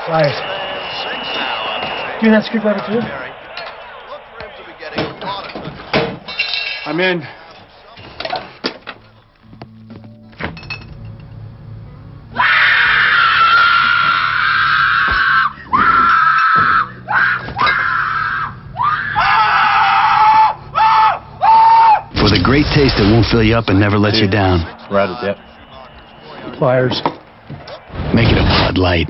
Right. Do that screwdriver too? I'm in. With a great taste that won't fill you up and never lets you down. We're out of dip. Pliers. Make it a Bud Light.